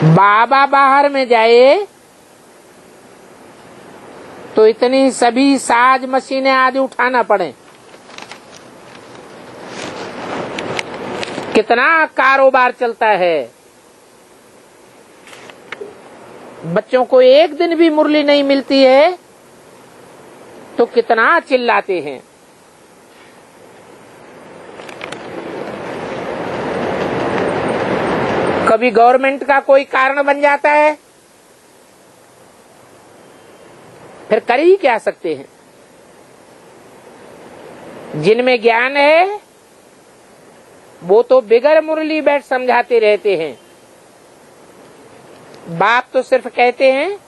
बाबा बाहर में जाए तो इतनी सभी साज मशीनें आदि उठाना पड़े। कितना कारोबार चलता है। बच्चों को एक दिन भी मुरली नहीं मिलती है तो कितना चिल्लाते हैं। कभी गवर्नमेंट का कोई कारण बन जाता है, फिर कर ही क्या सकते हैं। जिनमें ज्ञान है वो तो बिगर मुरली बैठ समझाते रहते हैं। बाप तो सिर्फ कहते हैं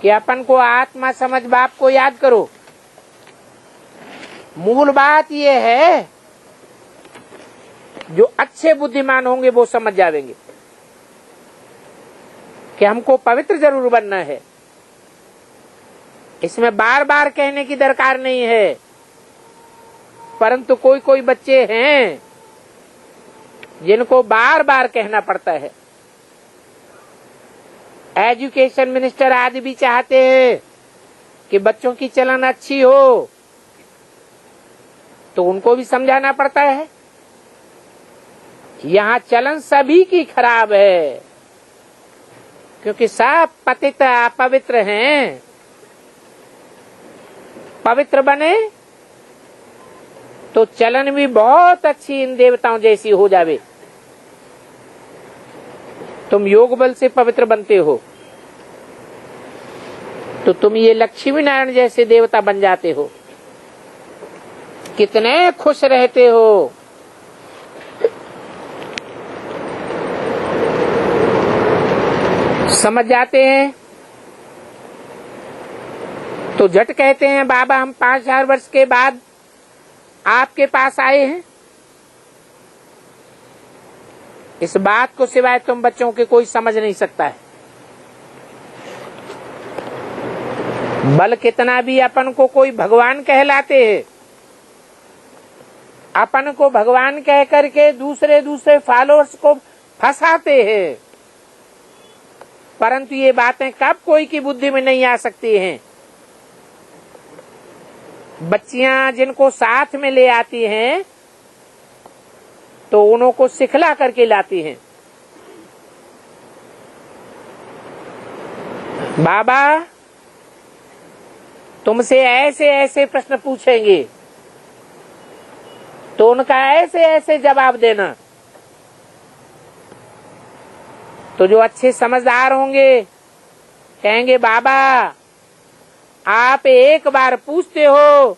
कि अपन को आत्मा समझ बाप को याद करो। मूल बात ये है, जो अच्छे बुद्धिमान होंगे वो समझ जाएंगे कि हमको पवित्र जरूर बनना है। इसमें बार बार कहने की दरकार नहीं है। परंतु कोई कोई बच्चे हैं जिनको बार बार कहना पड़ता है। एजुकेशन मिनिस्टर आदि भी चाहते हैं कि बच्चों की चलन अच्छी हो, तो उनको भी समझाना पड़ता है। यहाँ चलन सभी की खराब है, क्योंकि सब पतित अपवित्र हैं। पवित्र बने तो चलन भी बहुत अच्छी इन देवताओं जैसी हो जावे। तुम योग बल से पवित्र बनते हो तो तुम ये लक्ष्मी नारायण जैसे देवता बन जाते हो। कितने खुश रहते हो। समझ जाते हैं तो झट कहते हैं बाबा हम 5000 वर्ष के बाद आपके पास आए हैं। इस बात को सिवाय तुम बच्चों के कोई समझ नहीं सकता है। बल कितना भी अपन को कोई भगवान कहलाते हैं, अपन को भगवान कह करके दूसरे फॉलोअर्स को फंसाते हैं, परंतु ये बातें कब कोई की बुद्धि में नहीं आ सकती हैं। बच्चियां जिनको साथ में ले आती हैं तो उनको सिखला करके लाती हैं। बाबा तुमसे ऐसे ऐसे प्रश्न पूछेंगे तो उनका ऐसे ऐसे जवाब देना। तो जो अच्छे समझदार होंगे कहेंगे बाबा आप एक बार पूछते हो,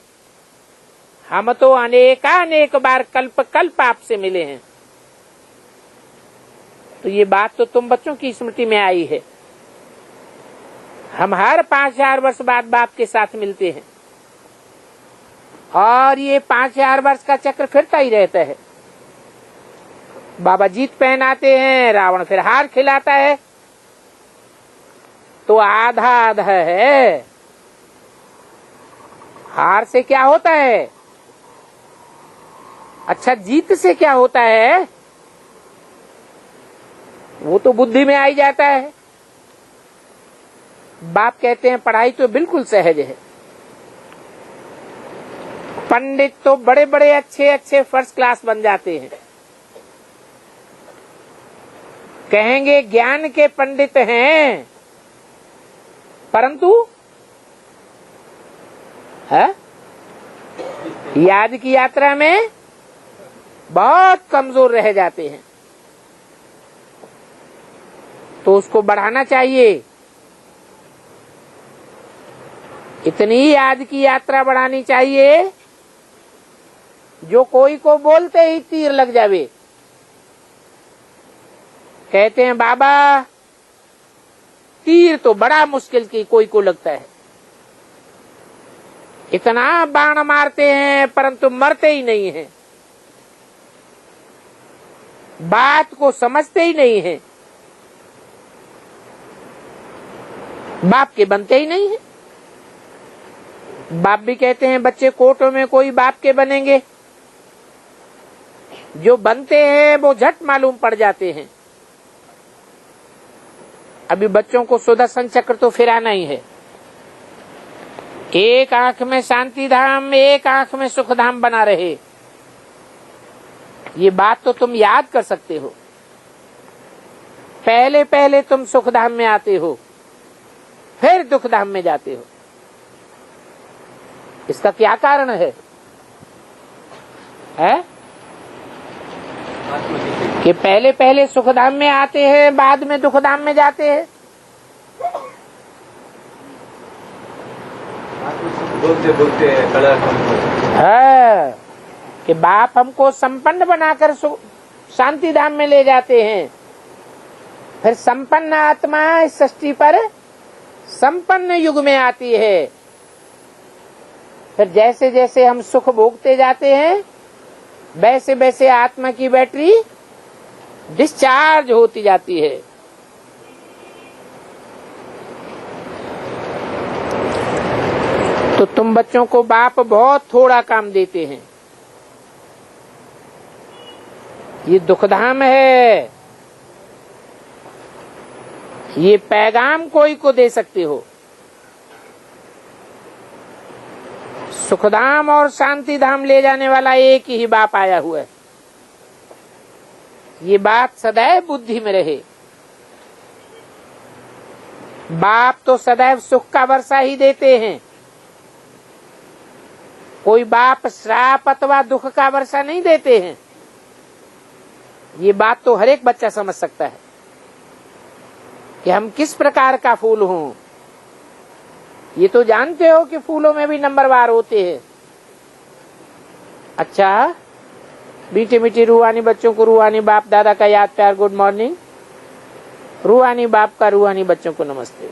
हम तो अनेक बार कल्प कल्प आपसे मिले हैं। तो ये बात तो तुम बच्चों की स्मृति में आई है। हम हर 5000 वर्ष बाद बाप के साथ मिलते हैं और ये 5000 वर्ष का चक्र फिरता ही रहता है। बाबा जीत पहनाते हैं, रावण फिर हार खिलाता है, तो आधा आधा है। हार से क्या होता है? अच्छा जीत से क्या होता है वो तो बुद्धि में आ ही जाता है। बाप कहते हैं पढ़ाई तो बिल्कुल सहज है। पंडित तो बड़े बड़े अच्छे फर्स्ट क्लास बन जाते हैं। कहेंगे ज्ञान के पंडित हैं, परंतु है याद की यात्रा में बहुत कमजोर रह जाते हैं। तो उसको बढ़ाना चाहिए। इतनी याद की यात्रा बढ़ानी चाहिए जो कोई को बोलते ही तीर लग जावे। कहते हैं बाबा तीर तो बड़ा मुश्किल की कोई को लगता है। इतना बाण मारते हैं परंतु मरते ही नहीं हैं, बात को समझते ही नहीं है, बाप के बनते ही नहीं है। बाप भी कहते हैं बच्चे कोर्टों में कोई बाप के बनेंगे, जो बनते हैं वो झट मालूम पड़ जाते हैं। अभी बच्चों को सुदर्शन चक्र तो फिराना ही है। एक आंख में शांति धाम, एक आंख में सुख धाम बना रहे। ये बात तो तुम याद कर सकते हो। पहले पहले तुम सुख धाम में आते हो, फिर दुख धाम में जाते हो। इसका क्या कारण है? कि पहले पहले सुख धाम में आते हैं, बाद में दुख धाम में जाते हैं। बोलते बोलते कलर है कि बाप हमको संपन्न बनाकर शांति धाम में ले जाते हैं। फिर संपन्न आत्मा इस सृष्टि पर संपन्न युग में आती है। फिर जैसे जैसे हम सुख भोगते जाते हैं वैसे वैसे आत्मा की बैटरी डिस्चार्ज होती जाती है। तो तुम बच्चों को बाप बहुत थोड़ा काम देते हैं। ये दुखधाम है, ये पैगाम कोई को दे सकते हो। सुखधाम और शांति धाम ले जाने वाला एक ही बाप आया हुआ है। ये बात सदैव बुद्धि में रहे। बाप तो सदैव सुख का वर्षा ही देते हैं। कोई बाप श्राप अथवा दुख का वर्षा नहीं देते हैं। ये बात तो हर एक बच्चा समझ सकता है कि हम किस प्रकार का फूल हूं। ये तो जानते हो कि फूलों में भी नंबरवार होते हैं। अच्छा, मीठी मीठी रूहानी बच्चों को रूहानी बाप दादा का याद प्यार गुड मॉर्निंग। रूहानी बाप का रूहानी बच्चों को नमस्ते।